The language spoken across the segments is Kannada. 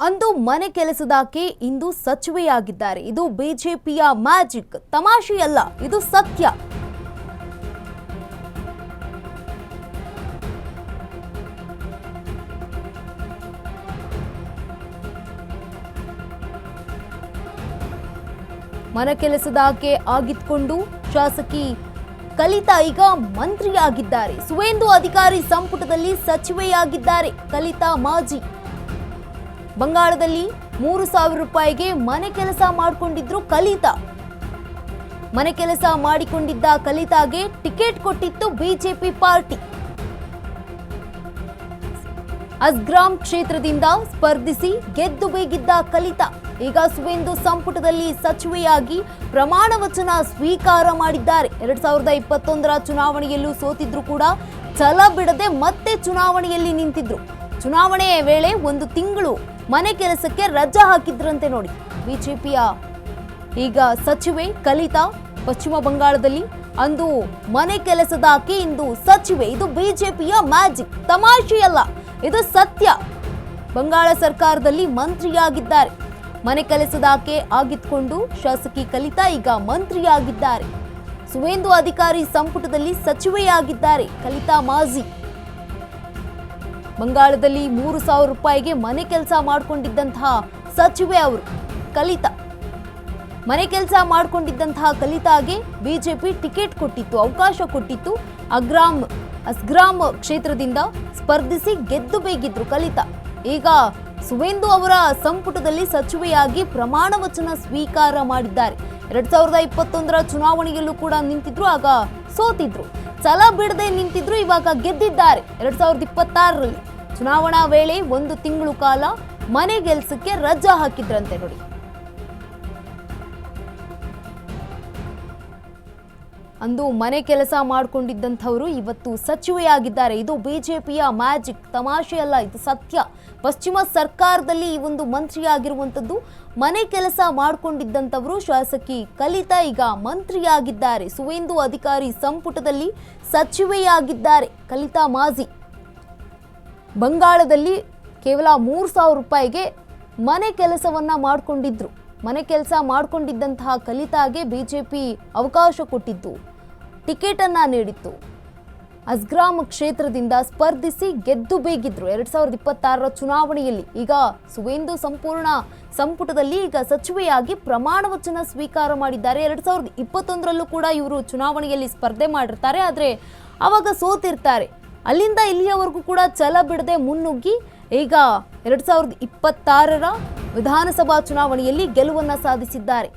ಅಂದು ಮನೆ ಕೆಲಸದಾಕೆ ಇಂದು ಸಚಿವೆಯಾಗಿದ್ದಾರೆ. ಇದು ಬಿಜೆಪಿಯ ಮ್ಯಾಜಿಕ್, ತಮಾಷೆಯಲ್ಲ, ಇದು ಸತ್ಯ. ಮನೆ ಕೆಲಸದಾಕೆ ಆಗಿದ್ಕೊಂಡು ಶಾಸಕಿ ಕಲಿತಾ ಈಗ ಮಂತ್ರಿಯಾಗಿದ್ದಾರೆ. ಸುವೇಂದು ಅಧಿಕಾರಿ ಸಂಪುಟದಲ್ಲಿ ಸಚಿವೆಯಾಗಿದ್ದಾರೆ ಕಲಿತಾ ಮಾಜಿ. ಬಂಗಾಳದಲ್ಲಿ 3,000 ರೂಪಾಯಿಗೆ ಮನೆ ಕೆಲಸ ಮಾಡಿಕೊಂಡಿದ್ರು ಕಲಿತಾ. ಮನೆ ಕೆಲಸ ಮಾಡಿಕೊಂಡಿದ್ದ ಕಲಿತಾಗೆ ಟಿಕೆಟ್ ಕೊಟ್ಟಿತ್ತು ಬಿಜೆಪಿ ಪಾರ್ಟಿ. ಅಸ್ಗ್ರಾಮ್ ಕ್ಷೇತ್ರದಿಂದ ಸ್ಪರ್ಧಿಸಿ ಗೆದ್ದು ಬೇಗಿದ್ದ ಕಲಿತಾ ಈಗ ಸುವೇಂದು ಸಂಪುಟದಲ್ಲಿ ಸಚಿವೆಯಾಗಿ ಪ್ರಮಾಣ ವಚನ ಸ್ವೀಕಾರ ಮಾಡಿದ್ದಾರೆ. 2021ರ ಚುನಾವಣೆಯಲ್ಲೂ ಸೋತಿದ್ರು ಕೂಡ ಛಲ ಬಿಡದೆ ಮತ್ತೆ ಚುನಾವಣೆಯಲ್ಲಿ ನಿಂತಿದ್ರು. ಚುನಾವಣೆಯ ವೇಳೆ 1 ತಿಂಗಳು ಮನೆ ಕೆಲಸಕ್ಕೆ ರಜಾ ಹಾಕಿದ್ರಂತೆ ನೋಡಿ. ಬಿಜೆಪಿಯ ಈಗ ಸಚಿವೆ ಕಲಿತಾ ಪಶ್ಚಿಮ ಬಂಗಾಳದಲ್ಲಿ ಅಂದು ಮನೆ ಕೆಲಸದಾಕೆ ಇಂದು ಸಚಿವೆ. ಇದು ಬಿಜೆಪಿಯ ಮ್ಯಾಜಿಕ್, ತಮಾಷೆಯಲ್ಲ, ಇದು ಸತ್ಯ. ಬಂಗಾಳ ಸರ್ಕಾರದಲ್ಲಿ ಮಂತ್ರಿಯಾಗಿದ್ದಾರೆ. ಮನೆ ಕೆಲಸದಾಕೆ ಆಗಿದ್ಕೊಂಡು ಶಾಸಕಿ ಕಲಿತಾ ಈಗ ಮಂತ್ರಿಯಾಗಿದ್ದಾರೆ. ಸುವೇಂದು ಅಧಿಕಾರಿ ಸಂಪುಟದಲ್ಲಿ ಸಚಿವೆಯಾಗಿದ್ದಾರೆ ಕಲಿತಾ ಮಾಜಿ. ಬಂಗಾಳದಲ್ಲಿ 3,000 ರೂಪಾಯಿಗೆ ಮನೆ ಕೆಲಸ ಮಾಡಿಕೊಂಡಿದ್ದಂತಹ ಸಚಿವೆ ಅವರು ಕಲಿತಾ. ಮನೆ ಕೆಲಸ ಮಾಡಿಕೊಂಡಿದ್ದಂತಹ ಕಲಿತಾಗೆ ಬಿಜೆಪಿ ಟಿಕೆಟ್ ಕೊಟ್ಟಿತ್ತು, ಅವಕಾಶ ಕೊಟ್ಟಿತ್ತು. ಅಸ್ಗ್ರಾಮ್ ಕ್ಷೇತ್ರದಿಂದ ಸ್ಪರ್ಧಿಸಿ ಗೆದ್ದು ಬೇಗಿದ್ರು ಕಲಿತಾ. ಈಗ ಸುವೇಂದು ಅವರ ಸಂಪುಟದಲ್ಲಿ ಸಚಿವೆಯಾಗಿ ಪ್ರಮಾಣ ವಚನ ಸ್ವೀಕಾರ ಮಾಡಿದ್ದಾರೆ. 2021ರ ಚುನಾವಣೆಯಲ್ಲೂ ಕೂಡ ನಿಂತಿದ್ರು, ಆಗ ಸೋತಿದ್ರು. ಛಲ ಬಿಡದೆ ನಿಂತಿದ್ರು, ಇವಾಗ ಗೆದ್ದಿದ್ದಾರೆ. 2026ರಲ್ಲಿ ಚುನಾವಣಾ ವೇಳೆ 1 ತಿಂಗಳು ಕಾಲ ಮನೆ ಕೆಲಸಕ್ಕೆ ರಜಾ ಹಾಕಿದ್ರಂತೆ ನೋಡಿ. ಅಂದು ಮನೆ ಕೆಲಸ ಮಾಡಿಕೊಂಡಿದ್ದಂಥವರು ಇವತ್ತು ಸಚಿವೆಯಾಗಿದ್ದಾರೆ. ಇದು ಬಿಜೆಪಿಯ ಮ್ಯಾಜಿಕ್, ತಮಾಷೆಯಲ್ಲ, ಇದು ಸತ್ಯ. ಪಶ್ಚಿಮ ಸರ್ಕಾರದಲ್ಲಿ ಈ ಒಂದು ಮಂತ್ರಿಯಾಗಿರುವಂಥದ್ದು. ಮನೆ ಕೆಲಸ ಮಾಡಿಕೊಂಡಿದ್ದಂಥವರು ಶಾಸಕಿ ಕಲಿತಾ ಈಗ ಮಂತ್ರಿಯಾಗಿದ್ದಾರೆ. ಸುವೇಂದು ಅಧಿಕಾರಿ ಸಂಪುಟದಲ್ಲಿ ಸಚಿವೆಯಾಗಿದ್ದಾರೆ ಕಲಿತಾ ಮಾಜಿ. ಬಂಗಾಳದಲ್ಲಿ ಕೇವಲ 3,000 ರೂಪಾಯಿಗೆ ಮನೆ ಕೆಲಸವನ್ನ ಮಾಡಿಕೊಂಡಿದ್ರು. ಮನೆ ಕೆಲಸ ಮಾಡಿಕೊಂಡಿದ್ದಂತಹ ಕಲಿತಾಗೆ ಬಿಜೆಪಿ ಅವಕಾಶ ಕೊಟ್ಟಿದ್ದು, ಟಿಕೆಟ್ ಅನ್ನ ನೀಡಿತ್ತು. ಅಸ್ಗ್ರಾಮ್ ಕ್ಷೇತ್ರದಿಂದ ಸ್ಪರ್ಧಿಸಿ ಗೆದ್ದು ಬೇಗಿದ್ರು 2026ರ ಚುನಾವಣೆಯಲ್ಲಿ. ಈಗ ಸುವೇಂದು ಸಂಪೂರ್ಣ ಸಂಪುಟದಲ್ಲಿ ಈಗ ಸಚಿವೆಯಾಗಿ ಪ್ರಮಾಣ ವಚನ ಸ್ವೀಕಾರ ಮಾಡಿದ್ದಾರೆ. 2021ರಲ್ಲೂ ಕೂಡ ಇವರು ಚುನಾವಣೆಯಲ್ಲಿ ಸ್ಪರ್ಧೆ ಮಾಡಿರ್ತಾರೆ, ಆದರೆ ಅವಾಗ ಸೋತಿರ್ತಾರೆ. ಅಲ್ಲಿಂದ ಇಲ್ಲಿಯವರೆಗೂ ಕೂಡ ಛಲ ಬಿಡದೆ ಮುನ್ನುಗ್ಗಿ ಈಗ 2026ರ ವಿಧಾನಸಭಾ ಚುನಾವಣೆಯಲ್ಲಿ ಗೆಲುವನ್ನು ಸಾಧಿಸಿದ್ದಾರೆ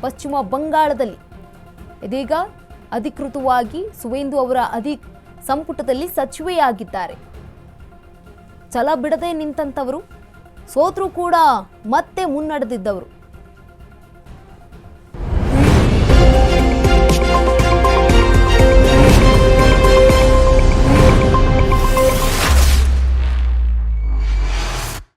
ಪಶ್ಚಿಮ ಬಂಗಾಳದಲ್ಲಿ. ಇದೀಗ ಅಧಿಕೃತವಾಗಿ ಸುವೇಂದು ಅವರ ಸಂಪುಟದಲ್ಲಿ ಸಚಿವೆಯಾಗಿದ್ದಾರೆ. ಛಲ ಬಿಡದೆ ನಿಂತಂಥವರು, ಸೋತ್ರೂ ಕೂಡ ಮತ್ತೆ ಮುನ್ನಡೆದಿದ್ದವರು.